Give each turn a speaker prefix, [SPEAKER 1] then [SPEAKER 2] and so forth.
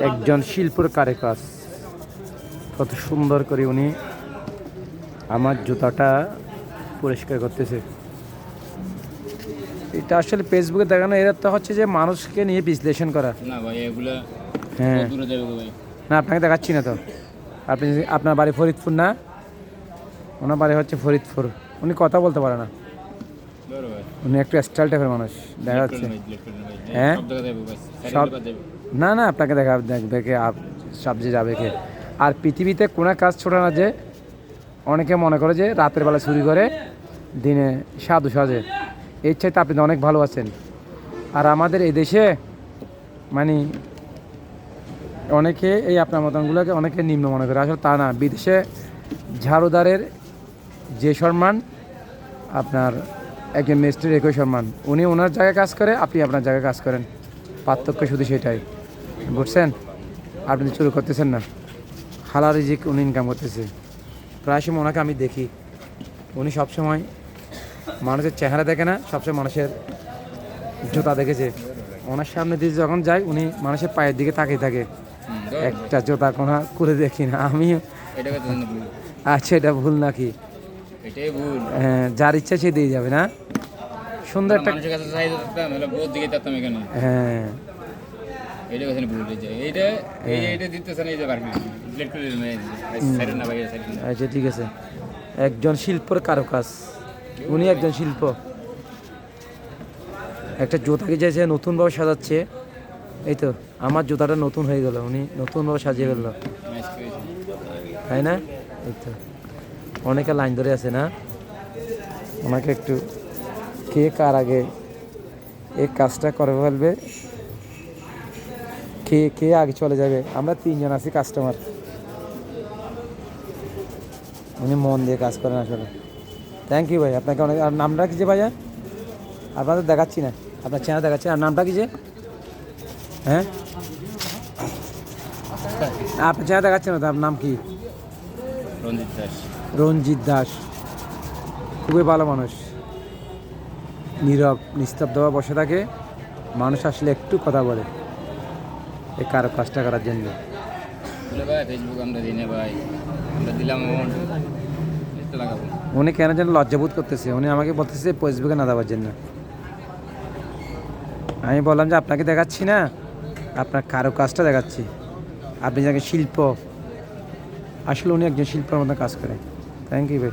[SPEAKER 1] একজন শিল্পর কারুকাজ, কত সুন্দর করে উনি আমার জুতাটা পরিষ্কার করতেছে। এটা আসলে ফেসবুকে দেখানো, এর তো হচ্ছে যে মানুষকে নিয়ে বিশ্লেষণ করা।
[SPEAKER 2] না ভাই এগুলা
[SPEAKER 1] হ্যাঁ,
[SPEAKER 2] দূরে যাবে গো ভাই।
[SPEAKER 1] না আপনাকে দেখাচ্ছি না তো। আপনার বাড়ি ফরিদপুর না? ওনার বাড়ি হচ্ছে ফরিদপুর। উনি কথা বলতে পারে না,
[SPEAKER 2] ধরো ভাই
[SPEAKER 1] উনি একটু স্টাইল টাইপের মানুষ দেখা যাচ্ছে। হ্যাঁ?
[SPEAKER 2] সব জায়গা যাবে ভাই
[SPEAKER 1] সব
[SPEAKER 2] সাইকেল যাবে।
[SPEAKER 1] না না, আপনাকে দেখবে কে, সবজি যাবে কে। আর পৃথিবীতে কোনো কাজ ছোট না, যে অনেকে মনে করে যে রাতের বেলা চুরি করে দিনে সাধু সাজে, এর চাইতে আপনি তো অনেক ভালো আছেন। আর আমাদের এই দেশে মানে অনেকে এই আপনার মতনগুলোকে অনেকে নিম্ন মনে করে, আসলে তা না। বিদেশে ঝাড়ুদারের যে সম্মান, আপনার একজন মিস্ত্রির একই সম্মান। উনি ওনার জায়গায় কাজ করে, আপনি আপনার জায়গায় কাজ করেন, পার্থক্য শুধু সেটাই, বুঝছেন? আপনি চুরি করতেছেন না, হালাল রিজিক উনি ইনকাম করতেছে। প্রায় সময় ওনাকে আমি দেখি, উনি সবসময় মানুষের চেহারা দেখে না, সবসময় মানুষের জুতা দেখেছে। ওনার সামনে দিয়ে যখন যায় উনি মানুষের পায়ের দিকে তাকিয়ে থাকে, একটা জুতা কোনা করে দেখি না আমি।
[SPEAKER 2] এটা কথা জানি ভুল।
[SPEAKER 1] আচ্ছা, এটা ভুল নাকি?
[SPEAKER 2] এটাই ভুল।
[SPEAKER 1] হ্যাঁ, যার ইচ্ছা সে দিয়ে যাবে না। সুন্দর একটা,
[SPEAKER 2] মানুষের কাছে চাই দিতাম হলো বহুত দিকে যেতাম এখানে।
[SPEAKER 1] হ্যাঁ
[SPEAKER 2] এটা কথা ভুল হয়ে যায়। এইটা এইটা দিতেছ না, এই যে পারবি প্লেট করে সাইড না ভাই সাইড না।
[SPEAKER 1] আচ্ছা ঠিক আছে। একজন শিল্পর কারুকাজ, উনি একজন শিল্প। একটা জুতাকে যে নতুনভাবে সাজাচ্ছে, এই তো আমার জুতাটা নতুন হয়ে গেল, উনি নতুনভাবে সাজিয়ে ফেললো,
[SPEAKER 2] ম্যাচ করেছে।
[SPEAKER 1] তাই না? এই তো অনেকে লাইন ধরে আছে না, ওনাকে একটু কে কার আগে এই কাজটা করে ফেলবে, কে কে আগে চলে যাবে। আমরা তিনজন আছি কাস্টমার, উনি মন দিয়ে কাজ করেন আসলে। থ্যাংক ইউ ভাই, আপনাকে অনেক। আর নামটা কি যে ভাইয়া? আপনাদের দেখাচ্ছি না, আপনার চেহারা দেখাচ্ছি। আর নামটা কি যে? হ্যাঁ, আপনার চেহারা দেখাচ্ছে না তো, আপনার নাম কি?
[SPEAKER 2] রঞ্জিত দাস।
[SPEAKER 1] রঞ্জিত দাস, খুবই ভালো মানুষ, নীরব নিস্তব্ধভাবে বসে থাকে, মানুষ আসলে একটু কথা বলে এই কারো কাজটা করার জন্য।
[SPEAKER 2] বলে ভাই ফেসবুক আমরা দিই না ভাই, আমরা দিলাম অ্যামাউন্ট লাগাবো।
[SPEAKER 1] উনি কেন যেন লজ্জাবোধ করতেছে, উনি আমাকে বলতেছে ফেসবুকে না দেওয়ার জন্য। আমি বললাম যে আপনাকে দেখাচ্ছি না, আপনার কারো কাজটা দেখাচ্ছি, আপনি যাকে শিল্প। আসলে উনি একজন শিল্পের মতো কাজ করে। থ্যাংক ইউ ভাই।